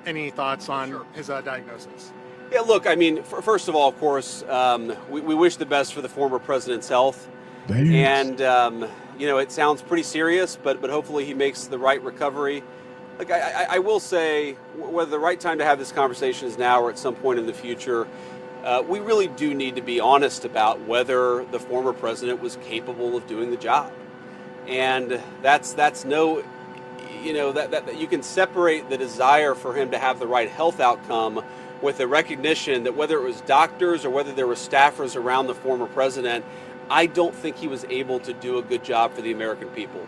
any thoughts on his diagnosis? Yeah, look, I mean, first of all, of course, we wish the best for the former president's health. Thanks. And, it sounds pretty serious, but hopefully he makes the right recovery. Like, I will say, whether the right time to have this conversation is now or at some point in the future, we really do need to be honest about whether the former president was capable of doing the job. And that's no, that you can separate the desire for him to have the right health outcome with the recognition that whether it was doctors or whether there were staffers around the former president, I don't think he was able to do a good job for the American people.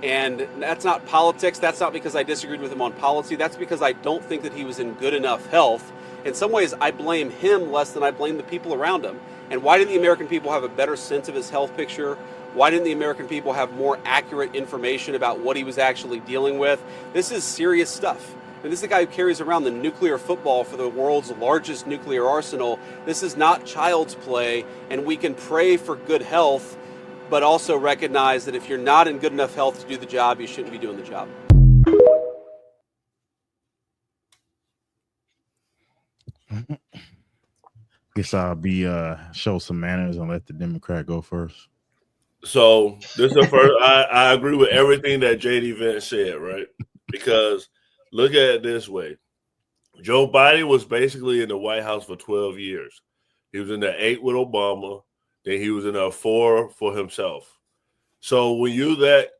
And that's not politics. That's not because I disagreed with him on policy. That's because I don't think that he was in good enough health. In some ways, I blame him less than I blame the people around him. And why didn't the American people have a better sense of his health picture? Why didn't the American people have more accurate information about what he was actually dealing with? This is serious stuff. And this is the guy who carries around the nuclear football for the world's largest nuclear arsenal. This is not child's play, and we can pray for good health, but also recognize that if you're not in good enough health to do the job, you shouldn't be doing the job. Guess I'll be show some manners and let the Democrat go first. So this is the first. I agree with everything that JD Vance said, right? Because look at it this way: Joe Biden was basically in the White House for 12 years. He was in the 8 with Obama, then he was in the 4 for himself. So when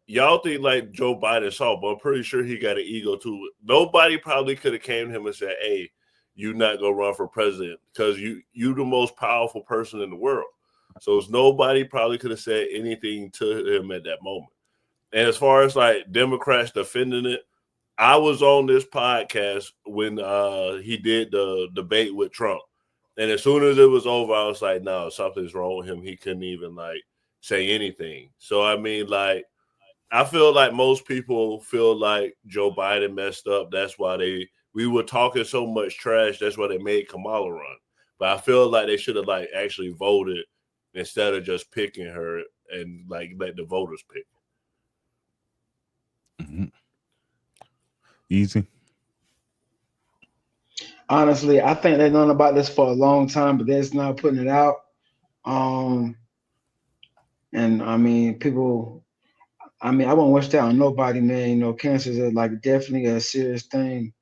y'all think like Joe Biden saw, but I'm pretty sure he got an ego too. Nobody probably could have came to him and said, "Hey, you not gonna run for president because you the most powerful person in the world." So nobody probably could have said anything to him at that moment. And as far as like Democrats defending it, I was on this podcast when he did the debate with Trump. And as soon as it was over, I was like, no, something's wrong with him. He couldn't even like say anything. So, I mean, like, I feel like most people feel like Joe Biden messed up. That's why we were talking so much trash. That's why they made Kamala run. But I feel like they should have like actually voted instead of just picking her and like let the voters pick. Mm-hmm. Easy. Honestly, I think they've known about this for a long time, but they're just not putting it out. And I mean, people. I mean, I won't wish that on nobody, man. You know, cancer is like definitely a serious thing.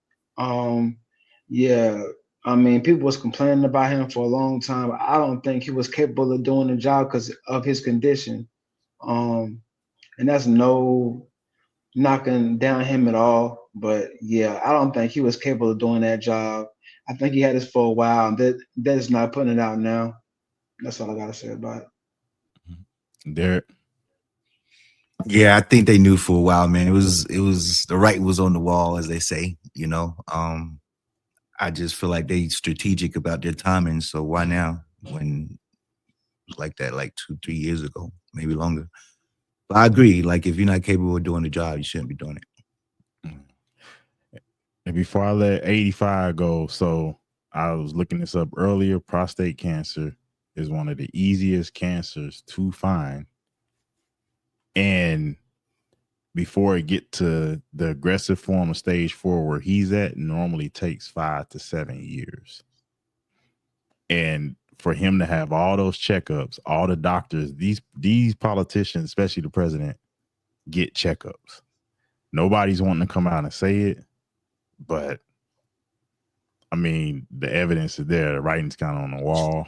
Yeah. I mean, people was complaining about him for a long time. I don't think he was capable of doing the job because of his condition. And that's no knocking down him at all. But yeah, I don't think he was capable of doing that job. I think he had this for a while. They're just not putting it out now. That's all I gotta say about it. Derek. Yeah, I think they knew for a while, man. It was the writing was on the wall, as they say, I just feel like they strategic about their timing. So why now? When like that, like 2-3 years ago, maybe longer. But I agree. Like if you're not capable of doing the job, you shouldn't be doing it. And before I let 85 go, so I was looking this up earlier. Prostate cancer is one of the easiest cancers to find. And before it get to the aggressive form of stage 4 where he's at, normally takes 5 to 7 years. And for him to have all those checkups, all the doctors, these politicians, especially the president, get checkups. Nobody's wanting to come out and say it, but I mean, the evidence is there. The writing's kind of on the wall.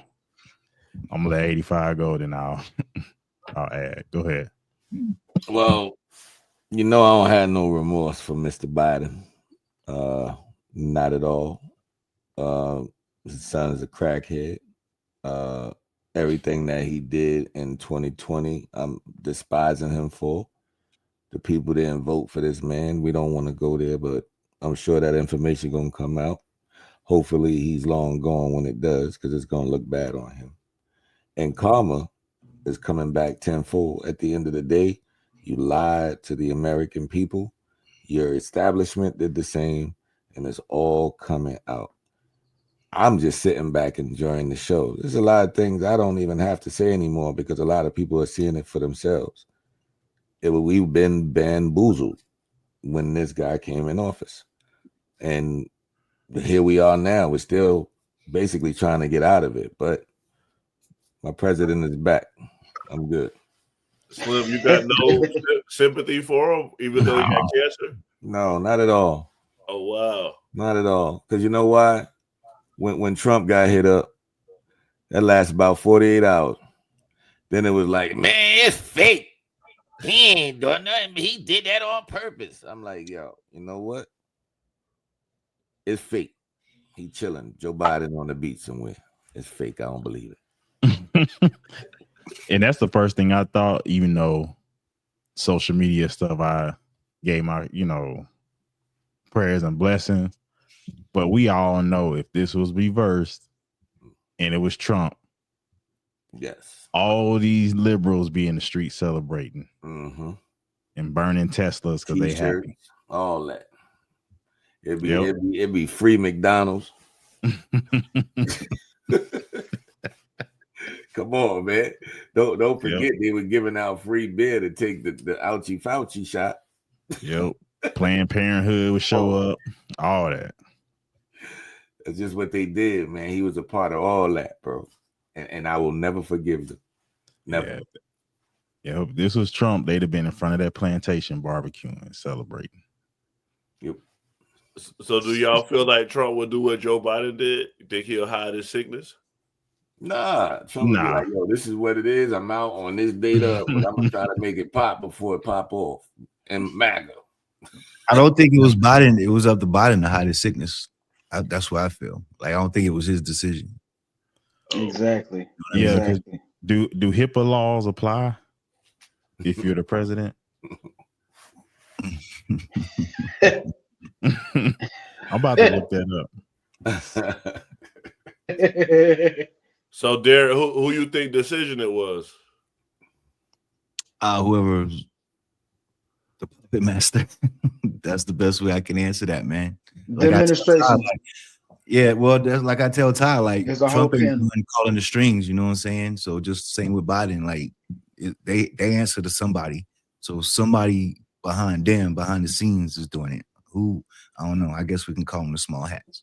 I'm gonna let 85 go, then I'll add. Go ahead. Well, I don't have no remorse for Mr. Biden. Not at all. His son is a crackhead. Everything that he did in 2020, I'm despising him for. The people didn't vote for this man. We don't want to go there, but I'm sure that information gonna come out. Hopefully he's long gone when it does, because it's gonna look bad on him. And karma is coming back tenfold. At the end of the day, you lied to the American people. Your establishment did the same, and it's all coming out. I'm just sitting back enjoying the show. There's a lot of things I don't even have to say anymore because a lot of people are seeing it for themselves. We've been bamboozled when this guy came in office. And here we are now. We're still basically trying to get out of it, but my president is back. I'm good. Slim, you got no sympathy for him, even though he got cancer? No, not at all. Oh, wow. Not at all. Because you know why? When Trump got hit up, that lasted about 48 hours. Then it was like, man, it's fake. He ain't doing nothing. He did that on purpose. I'm like, yo, you know what? It's fake. He chilling. Joe Biden on the beach somewhere. It's fake. I don't believe it. And that's the first thing I thought, even though social media stuff, I gave my, prayers and blessings. But we all know if this was reversed and it was Trump, yes, all these liberals be in the street celebrating and burning Teslas because they happy. All that. It'd be free McDonald's. Come on, man. Don't forget they were giving out free beer to take the ouchie Fauci shot. Yep. Planned Parenthood would show up. All that. That's just what they did, man. He was a part of all that, bro. And I will never forgive them. Never. Yeah. If this was Trump, they'd have been in front of that plantation barbecuing, celebrating. Yep. So do y'all feel like Trump would do what Joe Biden did? You think he'll hide his sickness? Nah. Trump would be like, yo, this is what it is. I'm out on this data, but I'm going to try to make it pop before it pop off. And MAGA. I don't think it was Biden. It was up to Biden to hide his sickness. That's what I feel. Like, I don't think it was his decision. Exactly. Yeah. Exactly. Do HIPAA laws apply if you're the president? I'm about to look that up. So, Derek, who you think decision it was? Whoever the puppet master. That's the best way I can answer that, man. The administration. Well, that's like I tell Ty, like Trump ain't calling the strings, you know what I'm saying? So just same with Biden, like they answer to somebody. So somebody behind the scenes is doing it. Who, I don't know. I guess we can call them the small hats.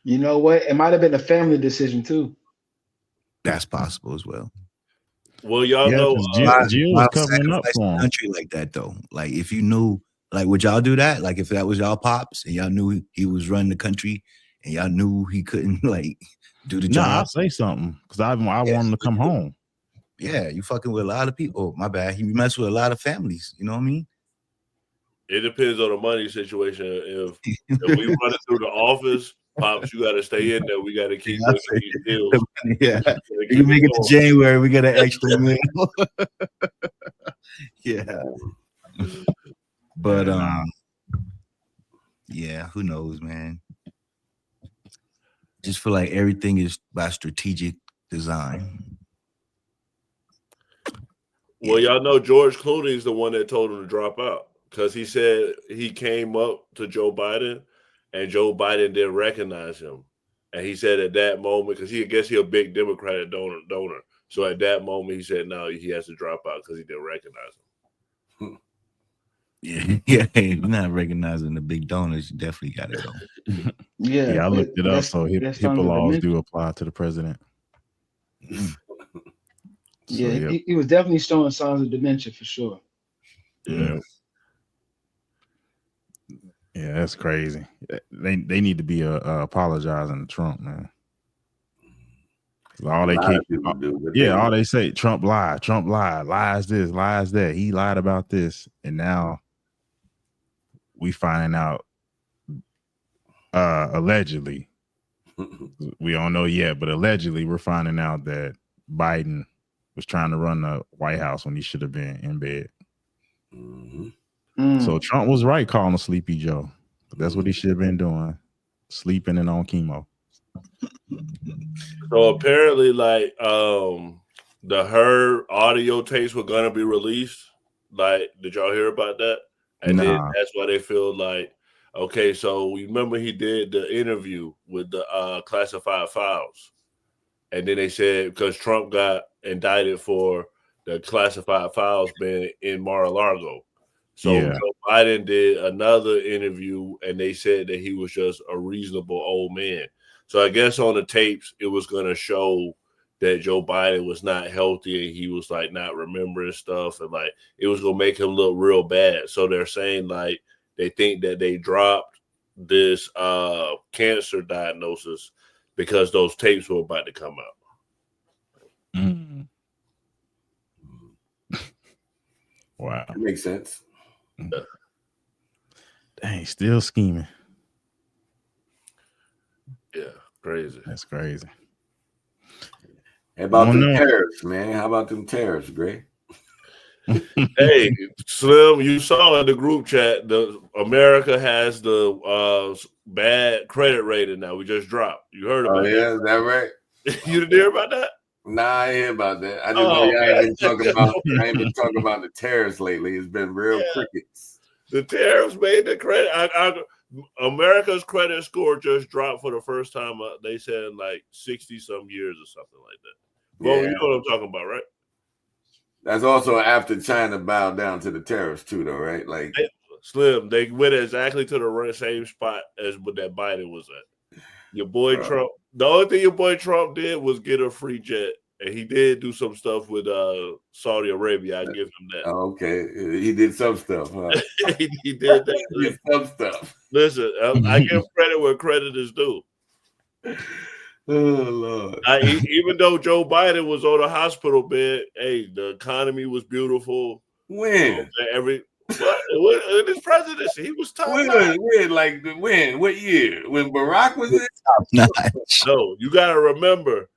You know what? It might have been a family decision too. That's possible as well. Well, y'all know Jill was covering up for him. Country like that though. Like if you knew, like would y'all do that? Like if that was y'all pops and y'all knew he was running the country and y'all knew he couldn't like do the job. I'll say something because I want him to come home. Yeah, you fucking with a lot of people. Oh, my bad. You mess with a lot of families. You know what I mean? It depends on the money situation. If we run it through the office, Pops, you got to stay in there. We got to keep making these deals. Yeah, you make it to January. We got an extra meal. Yeah, but yeah, who knows, man? Just feel like everything is by strategic design. Well, y'all know George Clooney is the one that told him to drop out because he said he came up to Joe Biden and Joe Biden didn't recognize him. And he said at that moment, because I guess he's a big Democratic donor. So at that moment, he said, no, he has to drop out because he didn't recognize him. Yeah, you're not recognizing the big donors. You definitely got to go. Yeah, I looked it up. So HIPAA laws do apply to the president. Yeah, he was definitely showing signs of dementia for sure. Yeah. Yeah, that's crazy. They need to be apologizing to Trump, man. All they all they say, Trump lied, lies this, lies that. He lied about this, and now we finding out allegedly. We don't know yet, but allegedly we're finding out that Biden was trying to run the White House when he should have been in bed. So Trump was right calling a Sleepy Joe. That's what he should have been doing, sleeping and on chemo. So apparently, like the her audio tapes were gonna be released. Like, did y'all hear about that? And then that's why they feel like, okay, so remember he did the interview with the classified files, and then they said because Trump got indicted for the classified files being in Mar-a-Lago. So Yeah. Joe Biden did another interview, and they said that he was just a reasonable old man. So I guess on the tapes, it was going to show that Joe Biden was not healthy and he was like not remembering stuff, and like it was going to make him look real bad. So they're saying like they think that they dropped this cancer diagnosis because those tapes were about to come out. Mm. Wow. That makes sense. Yeah. Dang, still scheming. Yeah, crazy. That's crazy. How about Oh, them no. tariffs, man? How about them tariffs, Gray? Hey, Slim, you saw in the group chat, the America has the bad credit rating now. We just dropped. You heard about Oh, yeah, is that right? that? You didn't hear about that? Nah, I ain't hear about that. I just Oh, know y'all ain't man. been talking about. I ain't been talking about the tariffs lately. It's been real Yeah. crickets. The tariffs made the credit. America's credit score just dropped for the first time. They said in like 60 some years or something like that. Well, Yeah. you know what I'm talking about, right? That's also after China bowed down to the tariffs too, though, right? Like, Slim, they went exactly to the same spot as what that Biden was at. Your boy Trump. The only thing your boy Trump did was get a free jet, and he did do some stuff with Saudi Arabia. I give him that. oh, okay, he did some stuff, huh? he did that. He did some stuff. Listen, I give credit where credit is due. Oh Lord! Even though Joe Biden was on a hospital bed, hey, the economy was beautiful. When? In his presidency, he was top notch. When? Like when? What year? When Barack was in? No, you got to remember.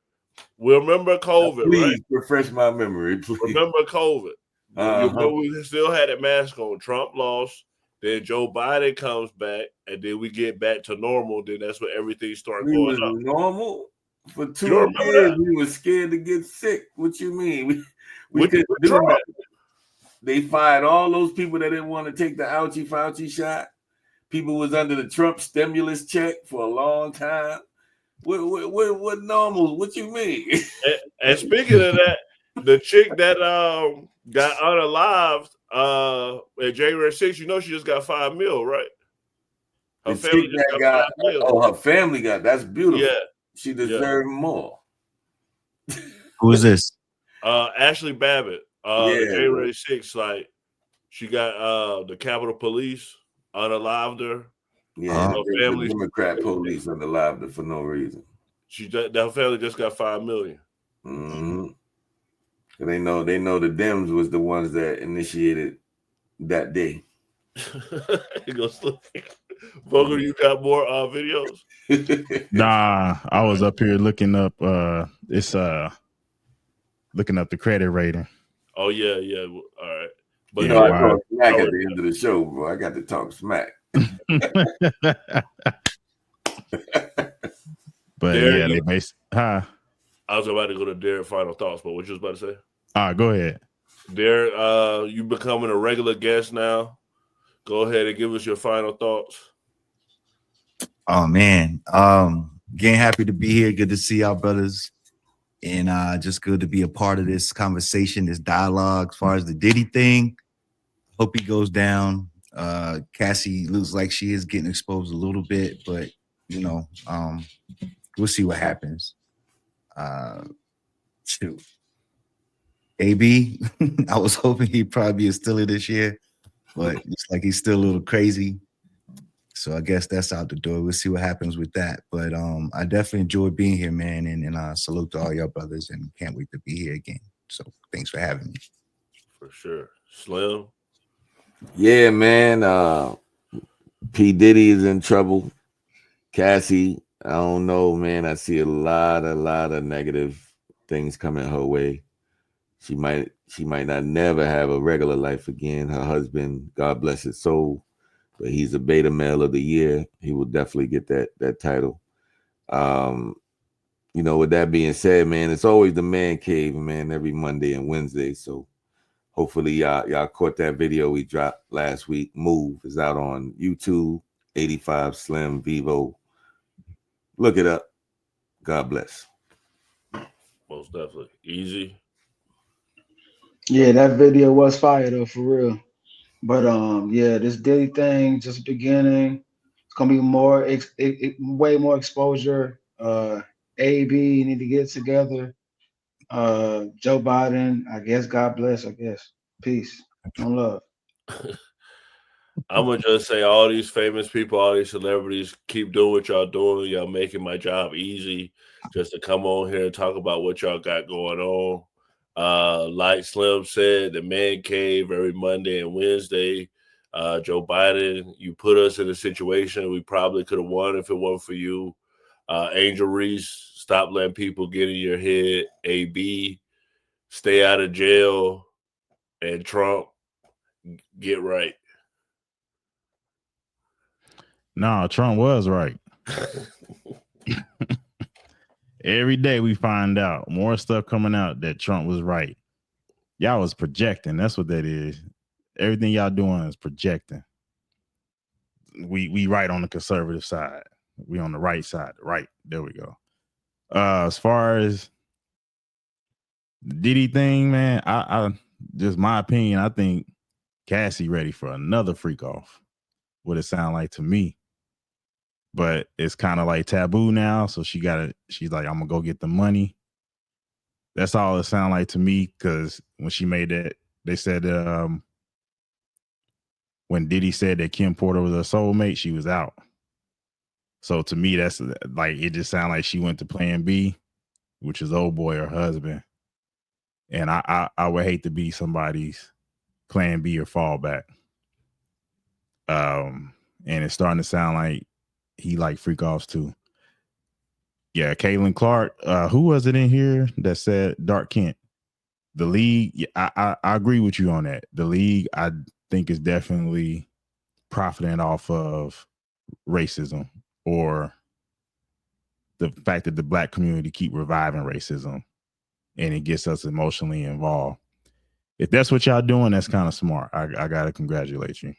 We remember COVID, Please right? refresh my memory, please. Remember COVID. We still had a mask on. Trump lost. Then Joe Biden comes back, and then we get back to normal. Then that's when everything started We going was up. normal for 2 You remember years. that? We were scared to get sick. What you mean? We With couldn't do Trump. that. They fired all those people that didn't want to take the ouchie Fauci shot. People was under the Trump stimulus check for a long time. What normal? What you mean? And speaking of that, the chick that got unalived at January 6th, you know she just got $5 million, right? Her family just got $5 million. Oh, her family got that's beautiful. Yeah. She deserved more. Who is this? Ashley Babbitt. Yeah. January 6th, like she got the Capitol Police unalived her. Yeah, her the Democrat police unalived her for no reason. That family just got $5 million. Mm-hmm. They know the Dems was the ones that initiated that day. He goes, Vogel, you got more videos? Nah, I was up here looking up looking up the credit rating. Oh yeah. All right. But you know, I talk smack at the end of the show, bro. I got to talk smack. But Derek, yeah, they based I was about to go to Derek final thoughts, but what you was about to say? Go ahead. Derek, you becoming a regular guest now. Go ahead and give us your final thoughts. Oh man. Again, happy to be here. Good to see y'all brothers. And just good to be a part of this conversation, this dialogue as far as the Diddy thing. Hope he goes down. Cassie looks like she is getting exposed a little bit, but we'll see what happens. Shoot. AB, I was hoping he'd probably be a Steeler this year, but looks like he's still a little crazy. So I guess that's out the door. We'll see what happens with that. But I definitely enjoyed being here, man, and salute to all y'all brothers, and can't wait to be here again. So thanks for having me. For sure. Slim? Yeah, man. P. Diddy is in trouble. Cassie, I don't know, man. I see a lot of negative things coming her way. She might not never have a regular life again. Her husband, God bless his soul, but he's a beta male of the year. He will definitely get that title. With that being said, man, it's always the man cave, man, every Monday and Wednesday. So hopefully y'all caught that video we dropped last week. Move is out on YouTube, 85 Slim Vivo. Look it up. God bless. Most definitely. Easy. Yeah, that video was fire though, for real. But yeah, this Diddy thing just beginning. It's gonna be more, way more exposure. AB need to get together. Joe Biden, I guess. God bless. I guess. Peace. One love. I'm gonna just say all these famous people, all these celebrities, keep doing what y'all doing. Y'all making my job easy just to come on here and talk about what y'all got going on. Like Slim said, the man cave every Monday and Wednesday. Joe Biden, you put us in a situation we probably could have won if it wasn't for you. Angel Reese, stop letting people get in your head. AB, stay out of jail. And Trump, get right. No, Trump was right. Every day we find out more stuff coming out that Trump was right. Y'all was projecting. That's what that is. Everything y'all doing is projecting. We right on the conservative side. We on the right side. Right. There we go. As far as the Diddy thing, man, I just my opinion, I think Cassie ready for another freak off. What it sound like to me. But it's kind of like taboo now. So she's like, I'm gonna go get the money. That's all it sound like to me. Cause when she made that, they said when Diddy said that Kim Porter was her soulmate, she was out. So to me, that's like, it just sounded like she went to plan B, which is old boy or husband. And I would hate to be somebody's plan B or fallback. And it's starting to sound like he like freak offs too. Yeah, Caitlin Clark. Who was it in here that said Dark Kent? The league, yeah, I agree with you on that. The league, I think, is definitely profiting off of racism or the fact that the black community keep reviving racism and it gets us emotionally involved. If that's what y'all doing, that's kind of smart. I gotta congratulate you.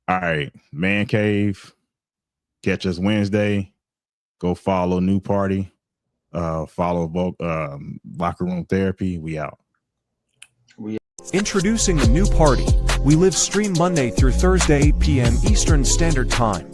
All right, Man Cave. Catch us Wednesday. Go follow New Party. Follow Locker Room Therapy. We out. Introducing the New Party. We live stream Monday through Thursday, 8 p.m. Eastern Standard Time.